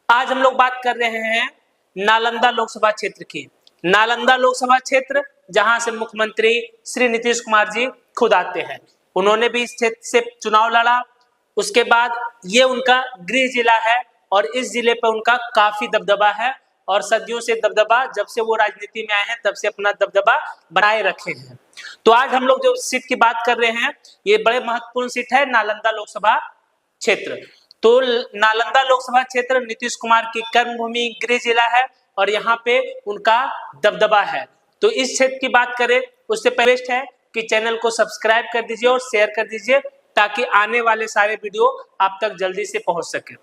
आज हम लोग बात कर रहे हैं नालंदा लोकसभा क्षेत्र की। नालंदा लोकसभा क्षेत्र जहां से मुख्यमंत्री श्री नीतीश कुमार जी खुद आते हैं, उन्होंने भी इस क्षेत्र से चुनाव लड़ा। उसके बाद ये उनका गृह जिला है और इस जिले पर उनका काफी दबदबा है और सदियों से दबदबा, जब से वो राजनीति में आए हैं तब से अपना दबदबा बनाए रखे हैं। तो आज हम लोग जो सीट की बात कर रहे हैं, ये बड़े महत्वपूर्ण सीट है नालंदा लोकसभा क्षेत्र। तो नालंदा लोकसभा क्षेत्र नीतीश कुमार की कर्मभूमि गृह जिला है और यहाँ पे उनका दबदबा है। तो इस क्षेत्र की बात करें उससे पहले है कि चैनल को सब्सक्राइब कर दीजिए और शेयर कर दीजिए ताकि आने वाले सारे वीडियो आप तक जल्दी से पहुंच सके।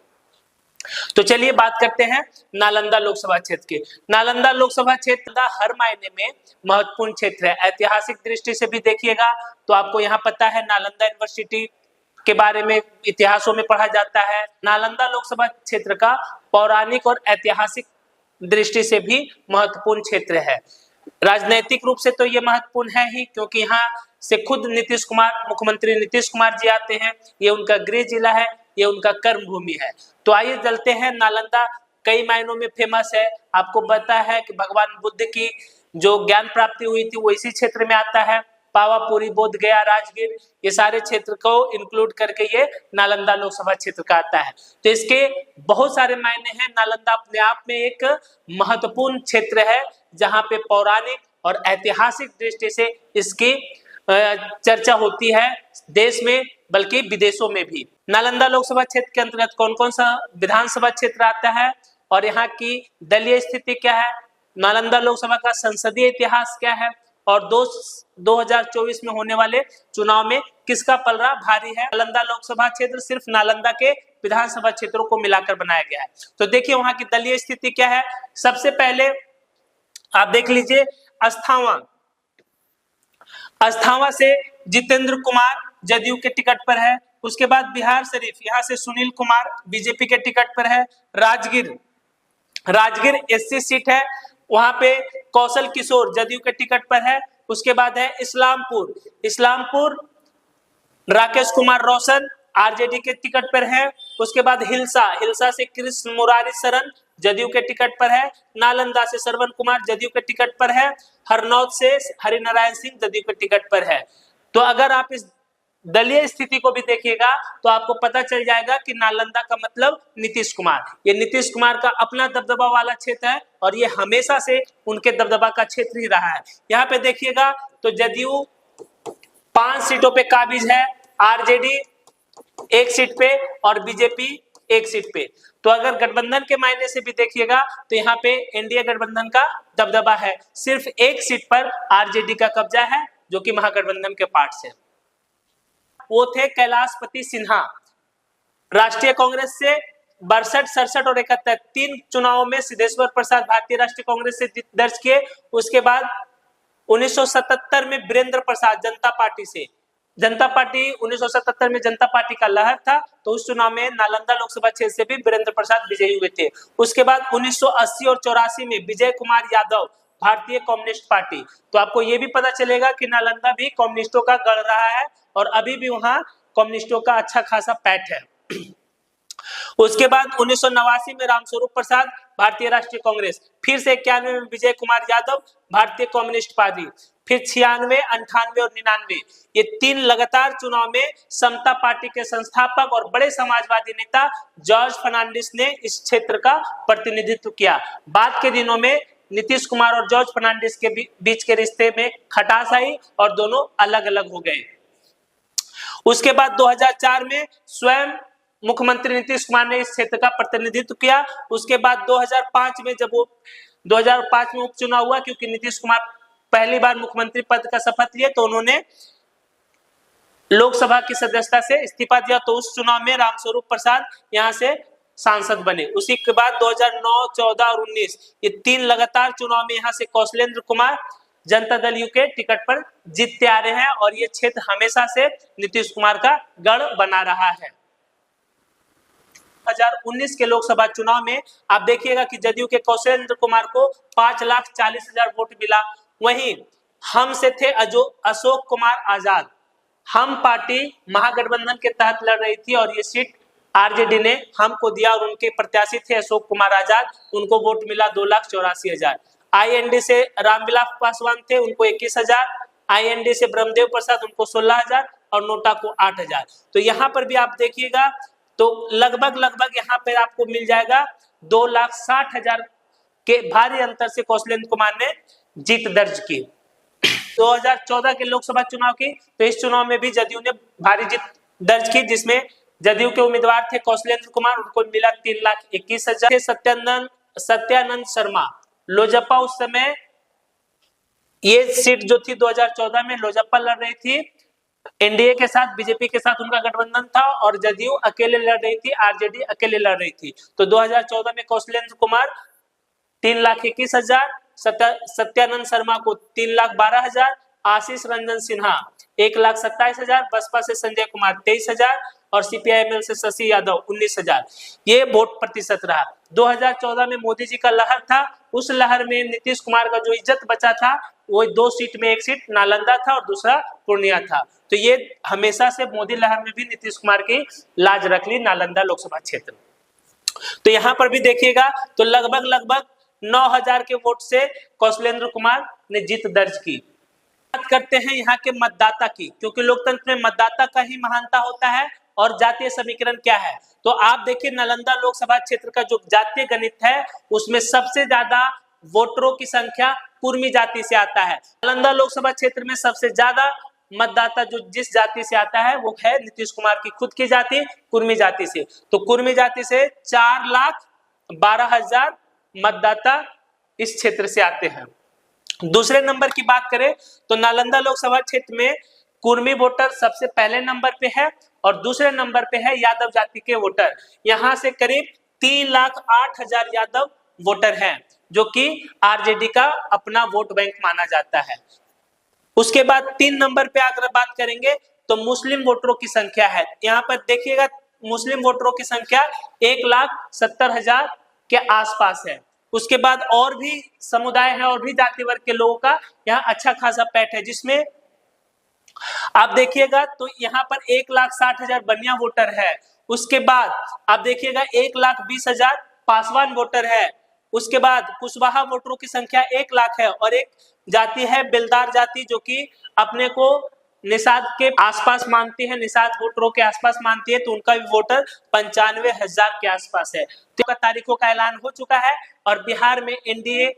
तो चलिए बात करते हैं नालंदा लोकसभा क्षेत्र की। नालंदा लोकसभा क्षेत्र हर मायने में महत्वपूर्ण क्षेत्र है। ऐतिहासिक दृष्टि से भी देखिएगा तो आपको यहाँ पता है नालंदा यूनिवर्सिटी के बारे में इतिहासों में पढ़ा जाता है। नालंदा लोकसभा क्षेत्र का पौराणिक और ऐतिहासिक दृष्टि से भी महत्वपूर्ण क्षेत्र है। राजनैतिक रूप से तो ये महत्वपूर्ण है ही, क्योंकि यहाँ से खुद नीतीश कुमार, मुख्यमंत्री नीतीश कुमार जी आते हैं। ये उनका गृह जिला है, ये उनका कर्म भूमि है। तो आइए चलते हैं। नालंदा कई मायनों में फेमस है। आपको पता है कि भगवान बुद्ध की जो ज्ञान प्राप्ति हुई थी वो इसी क्षेत्र में आता है। पावापुरी, बोध गया, राजगीर, ये सारे क्षेत्र को इंक्लूड करके ये नालंदा लोकसभा क्षेत्र का आता है। तो इसके बहुत सारे मायने हैं। नालंदा अपने आप में एक महत्वपूर्ण क्षेत्र है जहां पे पौराणिक और ऐतिहासिक दृष्टि से इसकी चर्चा होती है देश में बल्कि विदेशों में भी। नालंदा लोकसभा क्षेत्र के अंतर्गत कौन कौन सा विधानसभा क्षेत्र आता है और यहाँ की दलीय स्थिति क्या है, नालंदा लोकसभा का संसदीय इतिहास क्या है और 2024 में होने वाले चुनाव में किसका पलड़ा भारी है। नालंदा लोकसभा क्षेत्र सिर्फ नालंदा के विधानसभा क्षेत्रों को मिलाकर बनाया गया है। तो देखिए वहां की दलीय स्थिति क्या है। सबसे पहले आप देख लीजिए अस्थावा से जितेंद्र कुमार जदयू के टिकट पर है। उसके बाद बिहार शरीफ, यहाँ से सुनील कुमार बीजेपी के टिकट पर है। राजगीर एससी सीट है, वहां पे कौशल किशोर जदयू के टिकट पर है। उसके बाद है इस्लामपुर राकेश कुमार रोशन आरजेडी के टिकट पर है। उसके बाद हिलसा से कृष्ण मुरारी शरण जदयू के टिकट पर है। नालंदा से श्रवण कुमार जदयू के टिकट पर है। हरनौत से हरिनारायण सिंह जदयू के टिकट पर है। तो अगर आप इस दलीय स्थिति को भी देखिएगा तो आपको पता चल जाएगा कि नालंदा का मतलब नीतीश कुमार, ये नीतीश कुमार का अपना दबदबा वाला क्षेत्र है और ये हमेशा से उनके दबदबा का क्षेत्र ही रहा है। यहाँ पे देखिएगा तो जदयू 5 सीटों पे काबिज है, आरजेडी 1 सीट पे और बीजेपी 1 सीट पे। तो अगर गठबंधन के मायने से भी देखिएगा तो यहाँ पे एनडीए गठबंधन का दबदबा है। सिर्फ 1 सीट पर आरजेडी का कब्जा है जो कि महागठबंधन के पार्ट से। वो थे कैलाशपति सिन्हा, राष्ट्रीय कांग्रेस से 62, 67 और 71 3 चुनावों में सिद्धेश्वर प्रसाद भारतीय राष्ट्रीय कांग्रेस से जीत दर्ज किए। उसके बाद 1977 में वीरेंद्र प्रसाद जनता पार्टी से, जनता पार्टी 1977 में जनता पार्टी का लहर था तो उस चुनाव में नालंदा लोकसभा क्षेत्र से भी वीरेंद्र प्रसाद विजयी हुए थे। उसके बाद 1980 और 84 में विजय कुमार यादव भारतीय कम्युनिस्ट पार्टी। तो आपको ये भी पता चलेगा कि नालंदा भी कम्युनिस्टों का गढ़ रहा है और अभी भी वहां कम्युनिस्टों का अच्छा खासा पैठ है। उसके बाद 1989 में रामस्वरूप प्रसाद भारतीय राष्ट्रीय कांग्रेस, फिर से 91 में विजय कुमार यादव भारतीय कम्युनिस्ट पार्टी, फिर 96, 98 और 99 ये 3 लगातार चुनाव में समता पार्टी के संस्थापक और बड़े समाजवादी नेता जॉर्ज फर्नांडिस ने इस क्षेत्र का प्रतिनिधित्व किया। बाद के दिनों में नीतीश कुमार और जॉर्ज फर्नांडिस के बीच के रिश्ते में खटास आई और दोनों अलग अलग हो गए। उसके बाद 2004 में स्वयं मुख्यमंत्री नीतीश कुमार ने इस क्षेत्र का प्रतिनिधित्व किया। उसके बाद 2005 में जब वो 2005 में उपचुनाव हुआ, क्योंकि नीतीश कुमार पहली बार मुख्यमंत्री पद का शपथ लिए तो उन्होंने लोकसभा की सदस्यता से इस्तीफा दिया। तो उस चुनाव में रामस्वरूप प्रसाद यहाँ से सांसद बने। उसी के बाद 2009, 14 और 19 ये 3 लगातार चुनाव में यहाँ से कौशलेंद्र कुमार जनता दल यू के टिकट पर जीतते आ रहे हैं और ये क्षेत्र हमेशा से नीतीश कुमार का गढ़ बना रहा है। 2019 के लोकसभा चुनाव में आप देखिएगा कि जदयू के कौशलेंद्र कुमार को 5,40,000 वोट मिला। वहीं हम से थे अशोक कुमार आजाद, हम पार्टी महागठबंधन के तहत लड़ रही थी और ये सीट आरजेडी ने हमको दिया और उनके प्रत्याशी थे अशोक कुमार आजाद, उनको वोट मिला 2,84,000। आईएनडी से रामविलास पासवान थे, उनको 21,000। आईएनडी से ब्रह्मदेव प्रसाद, उनको 16,000 और नोटा को 8,000। तो यहाँ पर भी आप देखिएगा तो लगभग यहाँ पर आपको मिल जाएगा 2,60,000 के भारी अंतर से कौशलेंद्र कुमार ने जीत दर्ज की। 2014 के लोकसभा चुनाव की, तो इस चुनाव में भी जदयू ने भारी जीत दर्ज की, जिसमें जदयू के उम्मीदवार थे कौशलेंद्र कुमार, उनको मिला 3,21,000। सत्यानंद शर्मा लोजपा, उस समय ये सीट जो थी 2014 में लोजपा लड़ रही थी एनडीए के साथ, बीजेपी के साथ उनका गठबंधन था और जदयू अकेले लड़ रही थी, आरजेडी अकेले लड़ रही थी। तो 2014 में कौशलेंद्र कुमार 3,21,000, सत्यानंद शर्मा को 3,12,000, आशीष रंजन सिन्हा 1,27,000, बसपा से संजय कुमार 23,000 और सीपीआईएमएल से शशि यादव 19,000 ये वोट प्रतिशत रहा। 2014 में मोदी जी का लहर था, उस लहर में नीतीश कुमार का जो इज्जत बचा था वो 2 सीट में, एक सीट नालंदा था और दूसरा पूर्णिया था। तो ये हमेशा से मोदी लहर में भी नीतीश कुमार की लाज रख ली नालंदा लोकसभा क्षेत्र। तो यहाँ पर भी देखिएगा तो लगभग 9,000 के वोट से कौशलेंद्र कुमार ने जीत दर्ज की। बात करते हैं यहाँ के मतदाता की, क्योंकि लोकतंत्र में मतदाता का ही महानता होता है और जातीय समीकरण क्या है। तो आप देखिए नालंदा लोकसभा क्षेत्र का जो जातीय गणित है उसमें सबसे ज्यादा वोटरों की संख्या कुर्मी जाति से आता है। नालंदा लोकसभा क्षेत्र में सबसे ज्यादा मतदाता जो जिस जाति से आता है वो है नीतीश कुमार की खुद की जाति कुर्मी जाति से। तो कुर्मी जाति से 4,12,000 मतदाता इस क्षेत्र से आते हैं। दूसरे नंबर की बात करें तो नालंदा लोकसभा क्षेत्र में कुर्मी वोटर सबसे पहले नंबर पे है और दूसरे नंबर पे है यादव जाति के वोटर। यहां से करीब 3,08,000 यादव वोटर हैं, जो कि आरजेडी का अपना वोट बैंक माना जाता है। उसके बाद 3 नंबर पे अगर बात करेंगे तो मुस्लिम वोटरों की संख्या है। यहाँ पर देखिएगा मुस्लिम वोटरों की संख्या 1,70,000 के आसपास है। उसके बाद और भी समुदाय है और भी जाति वर्ग के लोगों का यहाँ अच्छा खासा पैठ है, जिसमें आप देखिएगा तो यहाँ पर 1,60,000 बनिया वोटर है। उसके बाद आप देखिएगा 1,20,000 पासवान वोटर है। उसके बाद कुशवाहा वोटरों की संख्या 1 लाख है और एक जाति है बेलदार जाति, जो कि अपने को निषाद के आसपास मानती है, निषाद वोटरों के आसपास मानती है। तो उनका भी वोटर 95,000 के आसपास है। तो तारीखों का ऐलान हो चुका है और बिहार में एनडीए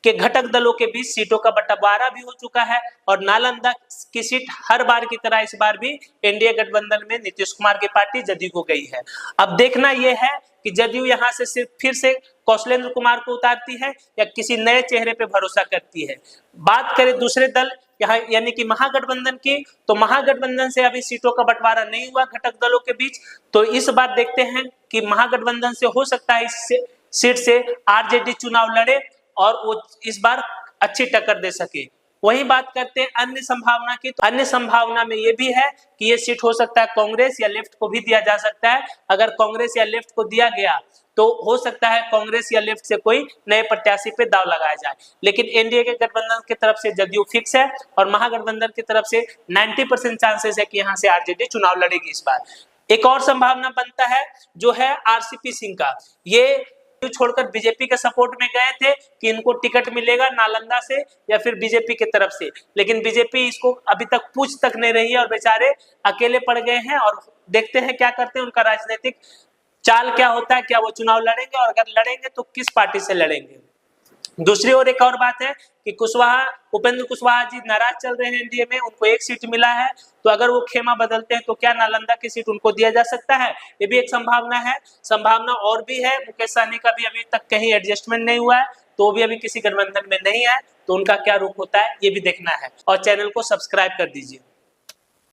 के घटक दलों के बीच सीटों का बंटवारा भी हो चुका है और नालंदा की सीट हर बार की तरह इस बार भी एनडीए गठबंधन में नीतीश कुमार की पार्टी जदयू को गई है। अब देखना यह है कि जदयू यहाँ से सिर्फ फिर से कौशलेंद्र कुमार को उतारती है या किसी नए चेहरे पे भरोसा करती है। बात करें दूसरे दल यहाँ यानी कि महागठबंधन की, तो महागठबंधन से अभी सीटों का बंटवारा नहीं हुआ घटक दलों के बीच। तो इस बार देखते हैं कि महागठबंधन से हो सकता है इस सीट से आरजेडी चुनाव लड़े और वो इस बार अच्छी टक्कर दे सके। वही बात करते हैं अन्य संभावना की, तो अन्य संभावना में ये भी है कि ये सीट हो सकता है कांग्रेस या लेफ्ट को भी दिया जा सकता है। अगर कांग्रेस या लेफ्ट को दिया गया तो हो सकता है कांग्रेस या लेफ्ट से कोई नए प्रत्याशी पे दाव लगाया जाए, लेकिन एनडीए के गठबंधन की तरफ से जदयू फिक्स है और महागठबंधन की तरफ से 90% चांसेस है कि यहाँ से आरजेडी चुनाव लड़ेगी इस बार। एक और संभावना बनता है जो है आरसीपी सिंह का। ये छोड़कर बीजेपी के सपोर्ट में गए थे कि इनको टिकट मिलेगा नालंदा से या फिर बीजेपी की तरफ से, लेकिन बीजेपी इसको अभी तक पूछ तक नहीं रही है और बेचारे अकेले पड़ गए हैं। और देखते हैं क्या करते हैं, उनका राजनीतिक चाल क्या होता है, क्या वो चुनाव लड़ेंगे और अगर लड़ेंगे तो किस पार्टी से लड़ेंगे। दूसरी ओर एक और बात है कि उपेंद्र कुशवाहा जी नाराज चल रहे हैं एनडीए में, उनको 1 सीट मिला है। तो अगर वो खेमा बदलते हैं तो क्या नालंदा की सीट उनको दिया जा सकता है, ये भी एक संभावना है। संभावना और भी है, मुकेश सहनी का भी अभी तक कहीं एडजस्टमेंट नहीं हुआ है, तो वो भी अभी किसी गठबंधन में नहीं है, तो उनका क्या रुख होता है ये भी देखना है। और चैनल को सब्सक्राइब कर दीजिए।